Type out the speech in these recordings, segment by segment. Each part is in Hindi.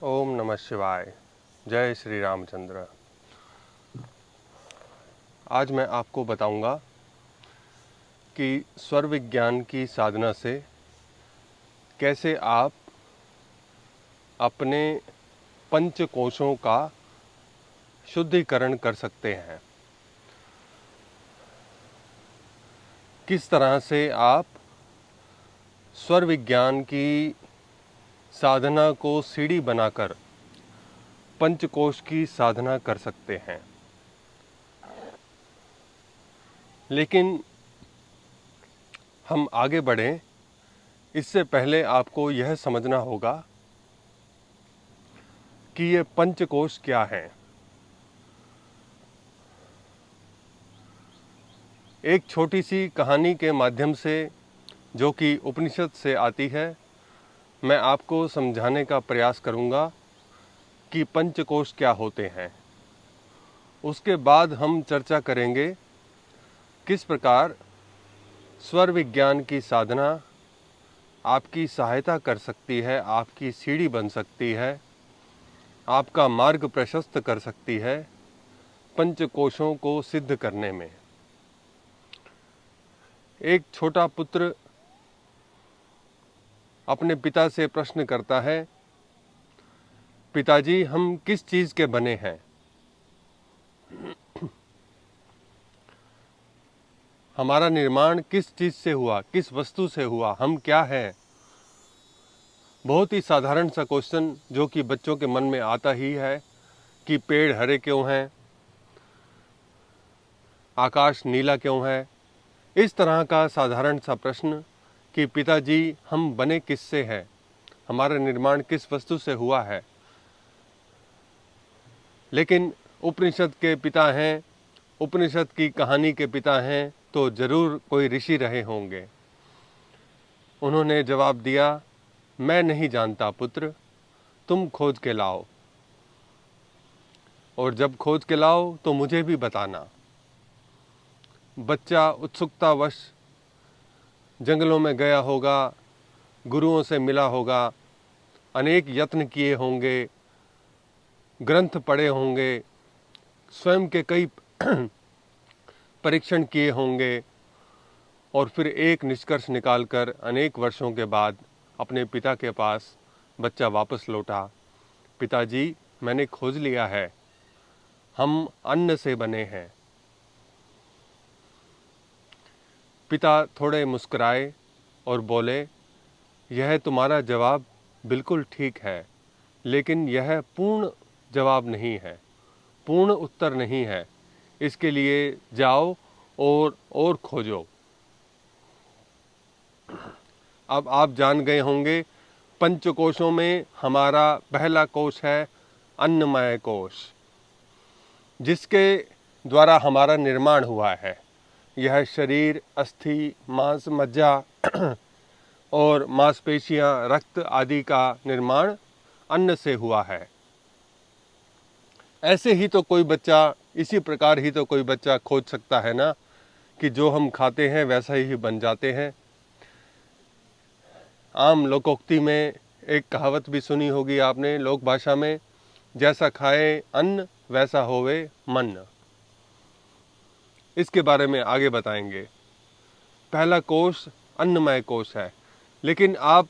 ओम नमः शिवाय। जय श्री रामचंद्र। आज मैं आपको बताऊंगा कि स्वर विज्ञान की साधना से कैसे आप अपने पंचकोशों का शुद्धिकरण कर सकते हैं। किस तरह से आप स्वर विज्ञान की साधना को सीढ़ी बनाकर पंचकोश की साधना कर सकते हैं। लेकिन हम आगे बढ़ें इससे पहले आपको यह समझना होगा कि ये पंचकोश क्या हैं। एक छोटी सी कहानी के माध्यम से, जो कि उपनिषद से आती है, मैं आपको समझाने का प्रयास करूंगा कि पंचकोश क्या होते हैं। उसके बाद हम चर्चा करेंगे किस प्रकार स्वर विज्ञान की साधना आपकी सहायता कर सकती है, आपकी सीढ़ी बन सकती है, आपका मार्ग प्रशस्त कर सकती है पंचकोशों को सिद्ध करने में। एक छोटा पुत्र अपने पिता से प्रश्न करता है, पिताजी हम किस चीज़ के बने हैं? हमारा निर्माण किस चीज़ से हुआ, किस वस्तु से हुआ, हम क्या हैं? बहुत ही साधारण सा क्वेश्चन जो कि बच्चों के मन में आता ही है कि पेड़ हरे क्यों हैं, आकाश नीला क्यों है। इस तरह का साधारण सा प्रश्न कि पिताजी हम बने किससे हैं, हमारा निर्माण किस वस्तु से हुआ है। लेकिन उपनिषद के पिता हैं, उपनिषद की कहानी के पिता हैं, तो जरूर कोई ऋषि रहे होंगे। उन्होंने जवाब दिया, मैं नहीं जानता पुत्र, तुम खोज के लाओ, और जब खोज के लाओ तो मुझे भी बताना। बच्चा उत्सुकतावश जंगलों में गया होगा, गुरुओं से मिला होगा, अनेक यत्न किए होंगे, ग्रंथ पढ़े होंगे, स्वयं के कई परीक्षण किए होंगे, और फिर एक निष्कर्ष निकालकर अनेक वर्षों के बाद अपने पिता के पास बच्चा वापस लौटा। पिताजी मैंने खोज लिया है, हम अन्न से बने हैं। पिता थोड़े मुस्कुराए और बोले, यह तुम्हारा जवाब बिल्कुल ठीक है, लेकिन यह पूर्ण जवाब नहीं है, पूर्ण उत्तर नहीं है। इसके लिए जाओ और खोजो। अब आप जान गए होंगे, पंचकोशों में हमारा पहला कोश है अन्नमय कोश, जिसके द्वारा हमारा निर्माण हुआ है। यह शरीर, अस्थि, मांस, मज्जा और मांसपेशियां, रक्त आदि का निर्माण अन्न से हुआ है। ऐसे ही तो कोई बच्चा, इसी प्रकार ही तो कोई बच्चा खोज सकता है ना, कि जो हम खाते हैं वैसा ही बन जाते हैं। आम लोकोक्ति में एक कहावत भी सुनी होगी आपने लोक भाषा में, जैसा खाए अन्न वैसा होवे मन। इसके बारे में आगे बताएंगे। पहला कोश अन्नमय कोश है, लेकिन आप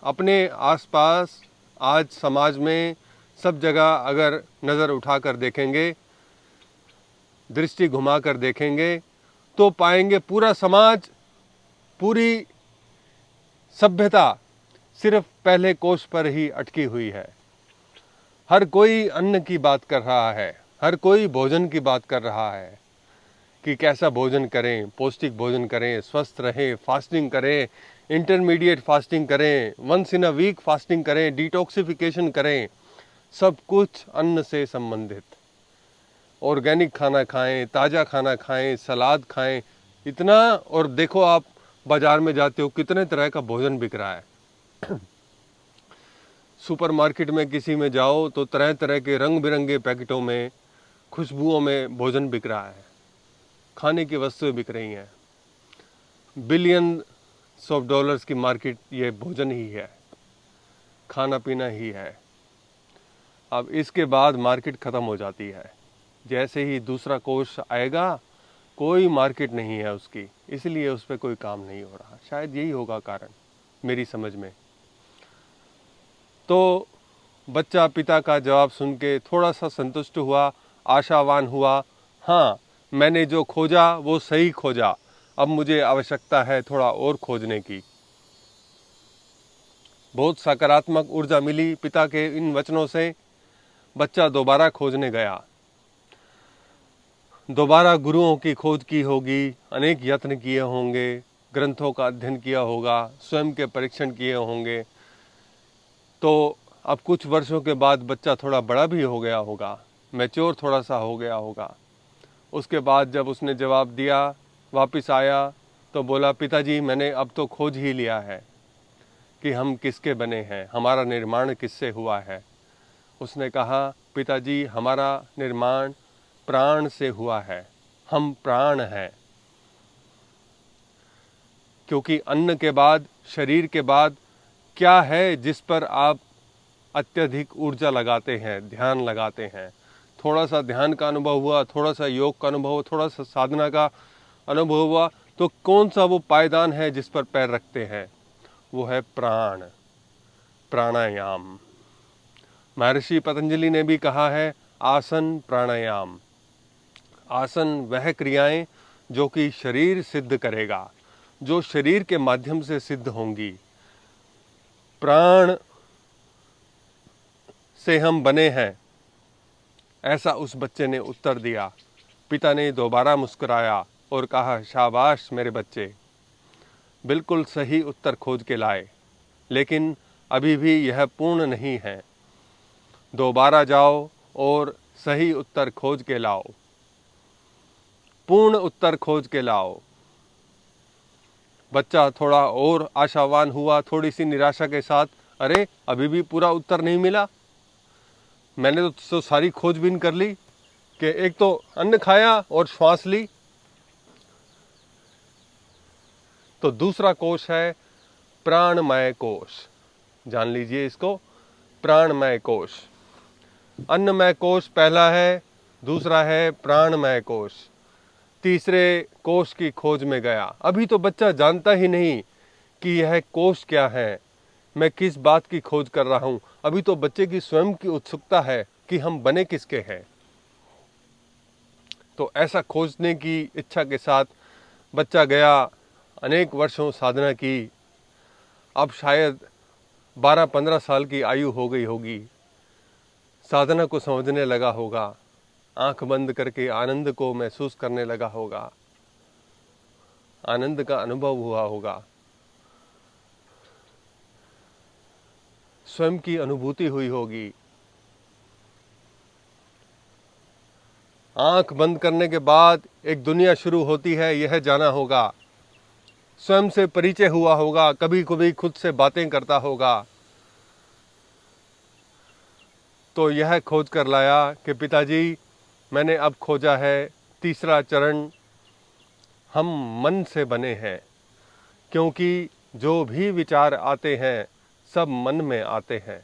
अपने आसपास आज समाज में सब जगह अगर नज़र उठाकर देखेंगे, दृष्टि घुमाकर देखेंगे, तो पाएंगे पूरा समाज, पूरी सभ्यता सिर्फ पहले कोश पर ही अटकी हुई है। हर कोई अन्न की बात कर रहा है, हर कोई भोजन की बात कर रहा है कि कैसा भोजन करें, पौष्टिक भोजन करें, स्वस्थ रहें, फास्टिंग करें, इंटरमीडिएट फास्टिंग करें, once in a week fasting करें, डिटॉक्सिफिकेशन करें। सब कुछ अन्न से संबंधित। ऑर्गेनिक खाना खाएं, ताज़ा खाना खाएं, सलाद खाएं, इतना। और देखो आप बाजार में जाते हो, कितने तरह का भोजन बिक रहा है। सुपरमार्केट में किसी में जाओ तो तरह तरह के रंग बिरंगे पैकेटों में, खुशबुओं में भोजन बिक रहा है, खाने की वस्तुएं बिक रही हैं। $बिलियंस की मार्केट ये भोजन ही है, खाना पीना ही है। अब इसके बाद मार्केट ख़त्म हो जाती है। जैसे ही दूसरा कोष आएगा कोई मार्केट नहीं है उसकी, इसलिए उस पर कोई काम नहीं हो रहा। शायद यही होगा कारण मेरी समझ में। तो बच्चा पिता का जवाब सुन के थोड़ा सा संतुष्ट हुआ, आशावान हुआ। हाँ, मैंने जो खोजा वो सही खोजा, अब मुझे आवश्यकता है थोड़ा और खोजने की। बहुत सकारात्मक ऊर्जा मिली पिता के इन वचनों से। बच्चा दोबारा खोजने गया, दोबारा गुरुओं की खोज की होगी, अनेक यत्न किए होंगे, ग्रंथों का अध्ययन किया होगा, स्वयं के परीक्षण किए होंगे। तो अब कुछ वर्षों के बाद बच्चा थोड़ा बड़ा भी हो गया होगा, मैच्योर थोड़ा सा हो गया होगा। उसके बाद जब उसने जवाब दिया, वापस आया तो बोला, पिताजी मैंने अब तो खोज ही लिया है कि हम किसके बने हैं, हमारा निर्माण किससे हुआ है। उसने कहा, पिताजी हमारा निर्माण प्राण से हुआ है, हम प्राण हैं। क्योंकि अन्न के बाद, शरीर के बाद क्या है जिस पर आप अत्यधिक ऊर्जा लगाते हैं, ध्यान लगाते हैं। थोड़ा सा ध्यान का अनुभव हुआ, थोड़ा सा योग का अनुभव हुआ, थोड़ा सा साधना का अनुभव हुआ, तो कौन सा वो पायदान है जिस पर पैर रखते हैं? वो है प्राण, प्राणायाम। महर्षि पतंजलि ने भी कहा है, आसन प्राणायाम। आसन वह क्रियाएं जो कि शरीर सिद्ध करेगा, जो शरीर के माध्यम से सिद्ध होंगी। प्राण से हम बने हैं, ऐसा उस बच्चे ने उत्तर दिया। पिता ने दोबारा मुस्कुराया और कहा, शाबाश मेरे बच्चे, बिल्कुल सही उत्तर खोज के लाए, लेकिन अभी भी यह पूर्ण नहीं है। दोबारा जाओ और सही उत्तर खोज के लाओ, पूर्ण उत्तर खोज के लाओ। बच्चा थोड़ा और आशावान हुआ, थोड़ी सी निराशा के साथ, अरे अभी भी पूरा उत्तर नहीं मिला, मैंने तो सारी खोजबीन कर ली कि एक तो अन्न खाया और श्वास ली। तो दूसरा कोश है प्राणमय कोश, जान लीजिए इसको, प्राणमय कोश। अन्नमय कोश पहला है, दूसरा है प्राणमय कोश। तीसरे कोश की खोज में गया। अभी तो बच्चा जानता ही नहीं कि यह कोश क्या है, मैं किस बात की खोज कर रहा हूँ। अभी तो बच्चे की स्वयं की उत्सुकता है कि हम बने किसके हैं। तो ऐसा खोजने की इच्छा के साथ बच्चा गया, अनेक वर्षों साधना की। अब शायद 12-15 साल की आयु हो गई होगी, साधना को समझने लगा होगा, आंख बंद करके आनंद को महसूस करने लगा होगा, आनंद का अनुभव हुआ होगा, स्वयं की अनुभूति हुई होगी। आंख बंद करने के बाद एक दुनिया शुरू होती है, यह जाना होगा। स्वयं से परिचय हुआ होगा, कभी कभी खुद से बातें करता होगा। तो यह खोज कर लाया कि पिताजी मैंने अब खोजा है तीसरा चरण, हम मन से बने हैं। क्योंकि जो भी विचार आते हैं सब मन में आते हैं।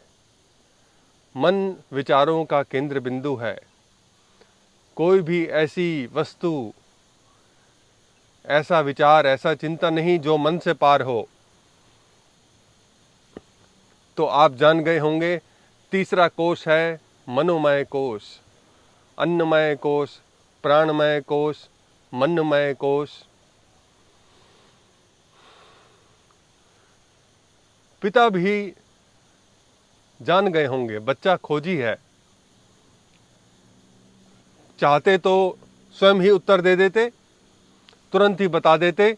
मन विचारों का केंद्र बिंदु है। कोई भी ऐसी वस्तु, ऐसा विचार, ऐसा चिंता नहीं जो मन से पार हो। तो आप जान गए होंगे, तीसरा कोश है मनोमय कोश, अन्नमय कोश, प्राणमय कोश, मनमय कोश। पिता भी जान गए होंगे, बच्चा खोजी है। चाहते तो स्वयं ही उत्तर दे देते, तुरंत ही बता देते,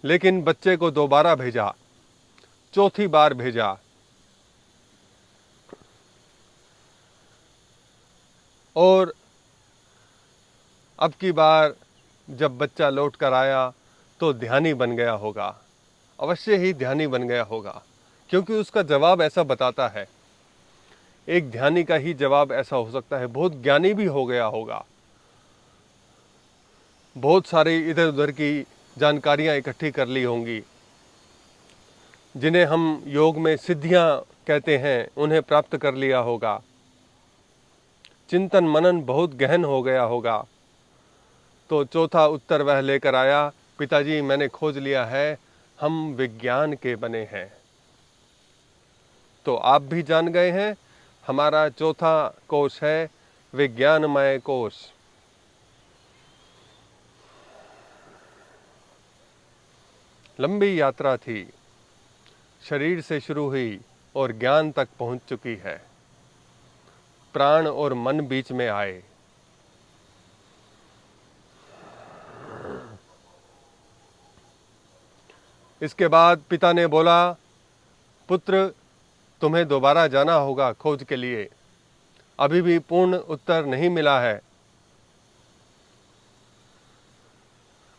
लेकिन बच्चे को दोबारा भेजा, चौथी बार भेजा। और अब की बार जब बच्चा लौट कर आया तो ध्यानी बन गया होगा, अवश्य ही ध्यानी बन गया होगा, क्योंकि उसका जवाब ऐसा बताता है। एक ध्यानी का ही जवाब ऐसा हो सकता है। बहुत ज्ञानी भी हो गया होगा, बहुत सारी इधर उधर की जानकारियां इकट्ठी कर ली होंगी, जिन्हें हम योग में सिद्धियां कहते हैं उन्हें प्राप्त कर लिया होगा। चिंतन मनन बहुत गहन हो गया होगा। तो चौथा उत्तर वह लेकर आया, पिताजी मैंने खोज लिया है, हम विज्ञान के बने हैं। तो आप भी जान गए हैं, हमारा चौथा कोश है विज्ञानमय कोश। लंबी यात्रा थी, शरीर से शुरू हुई और ज्ञान तक पहुंच चुकी है। प्राण और मन बीच में आए। इसके बाद पिता ने बोला, पुत्र तुम्हें दोबारा जाना होगा खोज के लिए, अभी भी पूर्ण उत्तर नहीं मिला है।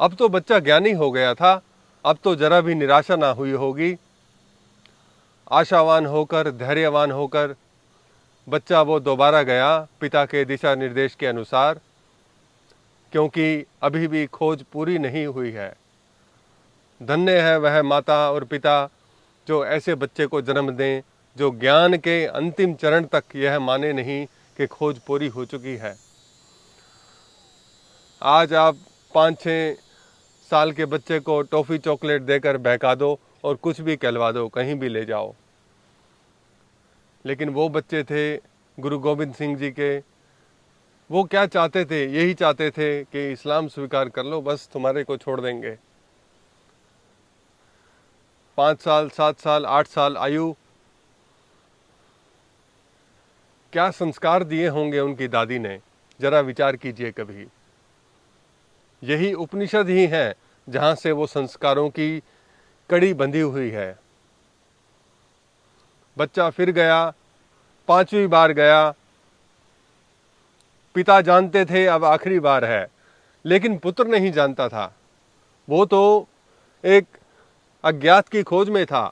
अब तो बच्चा ज्ञानी हो गया था, अब तो जरा भी निराशा ना हुई होगी। आशावान होकर, धैर्यवान होकर बच्चा वो दोबारा गया पिता के दिशा निर्देश के अनुसार, क्योंकि अभी भी खोज पूरी नहीं हुई है। धन्य है वह माता और पिता जो ऐसे बच्चे को जन्म दें जो ज्ञान के अंतिम चरण तक यह माने नहीं कि खोज पूरी हो चुकी है। आज आप 5-6 साल के बच्चे को टॉफ़ी चॉकलेट देकर बहका दो और कुछ भी कहलवा दो, कहीं भी ले जाओ। लेकिन वो बच्चे थे गुरु गोविंद सिंह जी के, वो क्या चाहते थे? यही चाहते थे कि इस्लाम स्वीकार कर लो, बस तुम्हारे को छोड़ देंगे। 5 साल, 7 साल, 8 साल आयु, क्या संस्कार दिए होंगे उनकी दादी ने, जरा विचार कीजिए कभी। यही उपनिषद ही है जहां से वो संस्कारों की कड़ी बंधी हुई है। बच्चा फिर गया, 5वीं बार गया। पिता जानते थे अब आखिरी बार है, लेकिन पुत्र नहीं जानता था। वो तो एक अज्ञात की खोज में था।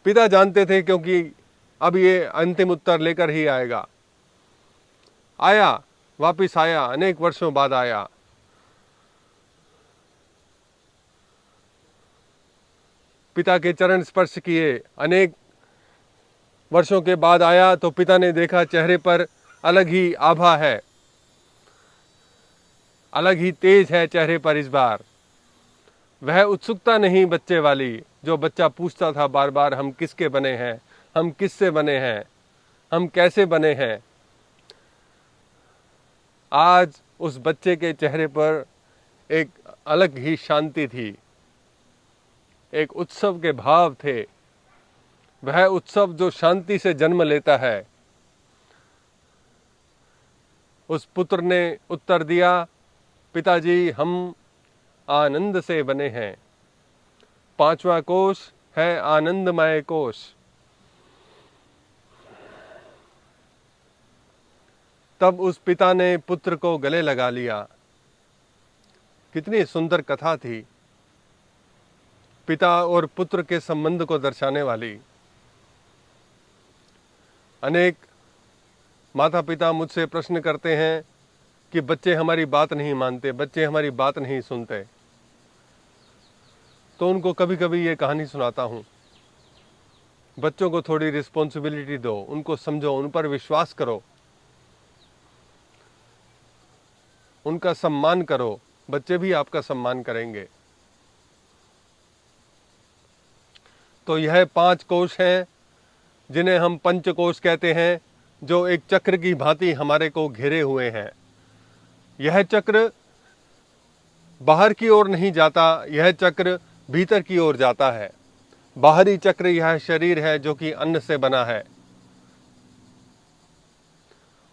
पिता जानते थे क्योंकि अब ये अंतिम उत्तर लेकर ही आएगा। आया, वापिस आया, अनेक वर्षों बाद आया। पिता के चरण स्पर्श किए, अनेक वर्षों के बाद आया तो पिता ने देखा चेहरे पर अलग ही आभा है, अलग ही तेज है चेहरे पर। इस बार वह उत्सुकता नहीं बच्चे वाली जो बच्चा पूछता था बार बार, हम किसके बने हैं, हम किससे बने हैं, हम कैसे बने हैं। आज उस बच्चे के चेहरे पर एक अलग ही शांति थी, एक उत्सव के भाव थे। वह उत्सव जो शांति से जन्म लेता है। उस पुत्र ने उत्तर दिया, पिताजी हम आनंद से बने हैं। 5वां कोश है आनंदमय कोश। तब उस पिता ने पुत्र को गले लगा लिया। कितनी सुंदर कथा थी, पिता और पुत्र के संबंध को दर्शाने वाली। अनेक माता पिता मुझसे प्रश्न करते हैं कि बच्चे हमारी बात नहीं मानते, बच्चे हमारी बात नहीं सुनते। तो उनको कभी कभी ये कहानी सुनाता हूँ। बच्चों को थोड़ी रिस्पॉन्सिबिलिटी दो, उनको समझो, उन पर विश्वास करो, उनका सम्मान करो, बच्चे भी आपका सम्मान करेंगे। तो यह 5 कोश हैं जिन्हें हम पंचकोश कहते हैं, जो एक चक्र की भांति हमारे को घेरे हुए हैं। यह चक्र बाहर की ओर नहीं जाता, यह चक्र भीतर की ओर जाता है। बाहरी चक्र यह शरीर है जो कि अन्न से बना है।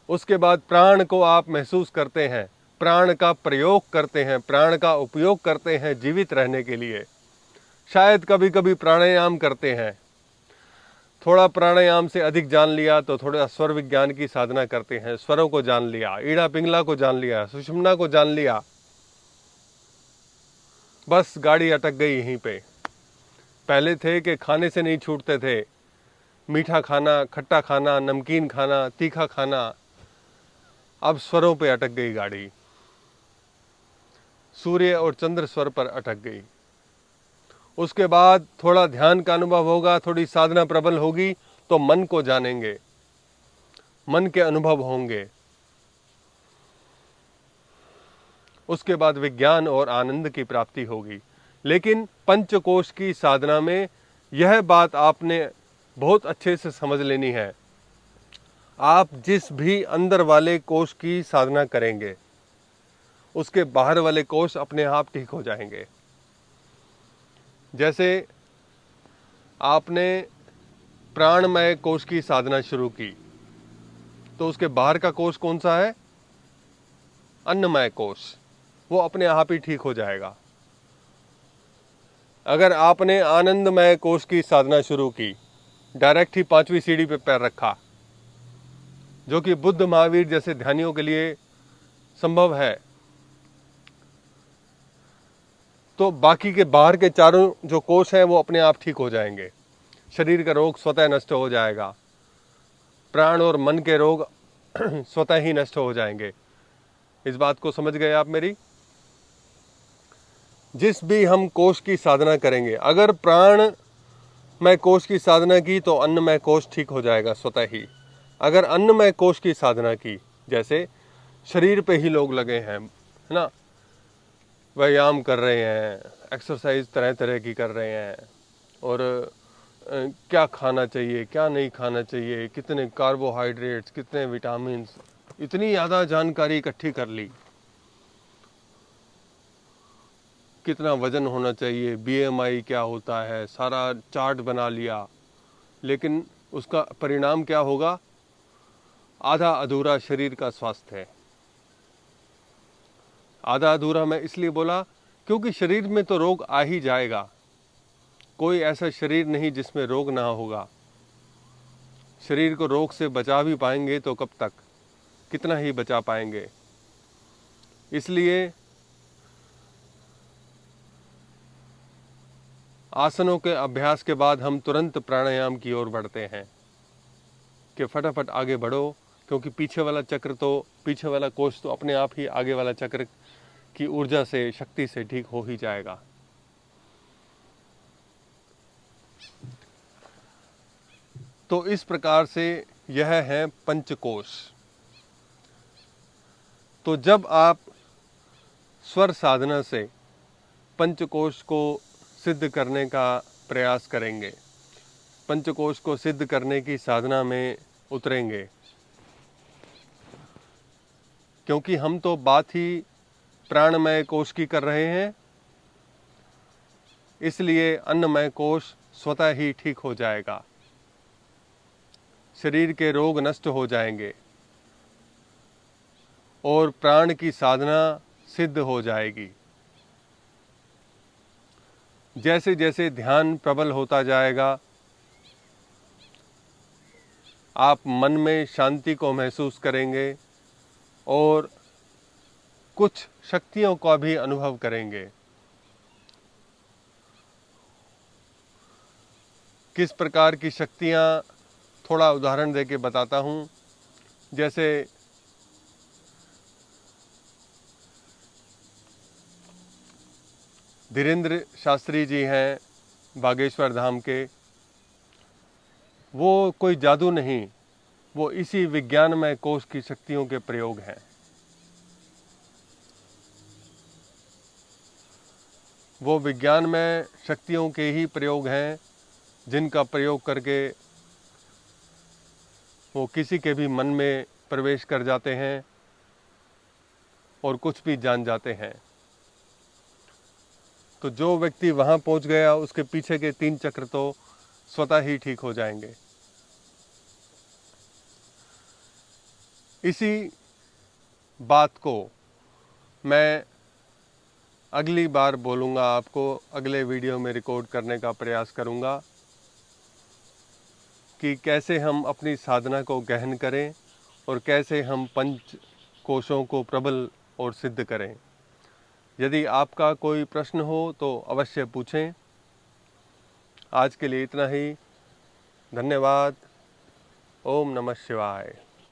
उसके बाद प्राण को आप महसूस करते हैं, प्राण का प्रयोग करते हैं, प्राण का उपयोग करते हैं जीवित रहने के लिए। शायद कभी कभी प्राणायाम करते हैं, थोड़ा प्राणायाम से अधिक जान लिया तो थोड़ा स्वर विज्ञान की साधना करते हैं, स्वरों को जान लिया, ईड़ा पिंगला को जान लिया, सुषुम्ना को जान लिया, बस गाड़ी अटक गई यहीं पे। पहले थे कि खाने से नहीं छूटते थे, मीठा खाना, खट्टा खाना, नमकीन खाना, तीखा खाना, अब स्वरों पे अटक गई गाड़ी, सूर्य और चंद्र स्वर पर अटक गई। उसके बाद थोड़ा ध्यान का अनुभव होगा, थोड़ी साधना प्रबल होगी तो मन को जानेंगे, मन के अनुभव होंगे। उसके बाद विज्ञान और आनंद की प्राप्ति होगी। लेकिन पंचकोश की साधना में यह बात आपने बहुत अच्छे से समझ लेनी है। आप जिस भी अंदर वाले कोश की साधना करेंगे उसके बाहर वाले कोश अपने आप ठीक हो जाएंगे। जैसे आपने प्राणमय कोश की साधना शुरू की तो उसके बाहर का कोश कौन सा है? अन्नमय कोश। वो अपने आप ही ठीक हो जाएगा। अगर आपने आनंदमय कोश की साधना शुरू की, डायरेक्ट ही 5वीं सीढ़ी पे पैर रखा, जो कि बुद्ध महावीर जैसे ध्यानियों के लिए संभव है, तो बाकी के बाहर के चारों जो कोश हैं वो अपने आप ठीक हो जाएंगे। शरीर का रोग स्वतः नष्ट हो जाएगा, प्राण और मन के रोग स्वतः ही नष्ट हो जाएंगे। इस बात को समझ गए आप मेरी? जिस भी हम कोश की साधना करेंगे, अगर प्राणमय कोश की साधना की तो अन्नमय कोश ठीक हो जाएगा स्वतः ही। अगर अन्नमय कोश की साधना की, जैसे शरीर पे ही लोग लगे हैं, है ना, व्यायाम कर रहे हैं, एक्सरसाइज तरह तरह की कर रहे हैं, और क्या खाना चाहिए क्या नहीं खाना चाहिए, कितने कार्बोहाइड्रेट्स, कितने विटामिन, इतनी ज़्यादा जानकारी इकट्ठी कर ली, कितना वजन होना चाहिए, BMI क्या होता है, सारा चार्ट बना लिया, लेकिन उसका परिणाम क्या होगा? आधा अधूरा शरीर का स्वास्थ्य है। आधा अधूरा मैं इसलिए बोला क्योंकि शरीर में तो रोग आ ही जाएगा। कोई ऐसा शरीर नहीं जिसमें रोग ना होगा। शरीर को रोग से बचा भी पाएंगे तो कब तक, कितना ही बचा पाएंगे। इसलिए आसनों के अभ्यास के बाद हम तुरंत प्राणायाम की ओर बढ़ते हैं कि फटाफट आगे बढ़ो, क्योंकि पीछे वाला चक्र तो, पीछे वाला कोष तो अपने आप ही आगे वाला चक्र की ऊर्जा से, शक्ति से ठीक हो ही जाएगा। तो इस प्रकार से यह है पंचकोश। तो जब आप स्वर साधना से पंचकोश को सिद्ध करने का प्रयास करेंगे, पंचकोश को सिद्ध करने की साधना में उतरेंगे, क्योंकि हम तो बात ही प्राणमय कोश की कर रहे हैं, इसलिए अन्नमय कोश स्वतः ही ठीक हो जाएगा, शरीर के रोग नष्ट हो जाएंगे और प्राण की साधना सिद्ध हो जाएगी। जैसे जैसे ध्यान प्रबल होता जाएगा, आप मन में शांति को महसूस करेंगे और कुछ शक्तियों का भी अनुभव करेंगे। किस प्रकार की शक्तियाँ, थोड़ा उदाहरण देके बताता हूँ। जैसे धीरेन्द्र शास्त्री जी हैं बागेश्वर धाम के, वो कोई जादू नहीं, वो इसी विज्ञानमय कोश की शक्तियों के प्रयोग हैं। वो विज्ञानमय शक्तियों के ही प्रयोग हैं जिनका प्रयोग करके वो किसी के भी मन में प्रवेश कर जाते हैं और कुछ भी जान जाते हैं। तो जो व्यक्ति वहाँ पहुँच गया, उसके पीछे के 3 चक्र तो स्वतः ही ठीक हो जाएंगे। इसी बात को मैं अगली बार बोलूँगा, आपको अगले वीडियो में रिकॉर्ड करने का प्रयास करूँगा कि कैसे हम अपनी साधना को गहन करें और कैसे हम पंच कोशों को प्रबल और सिद्ध करें। यदि आपका कोई प्रश्न हो तो अवश्य पूछें। आज के लिए इतना ही। धन्यवाद। ओम नमः शिवाय।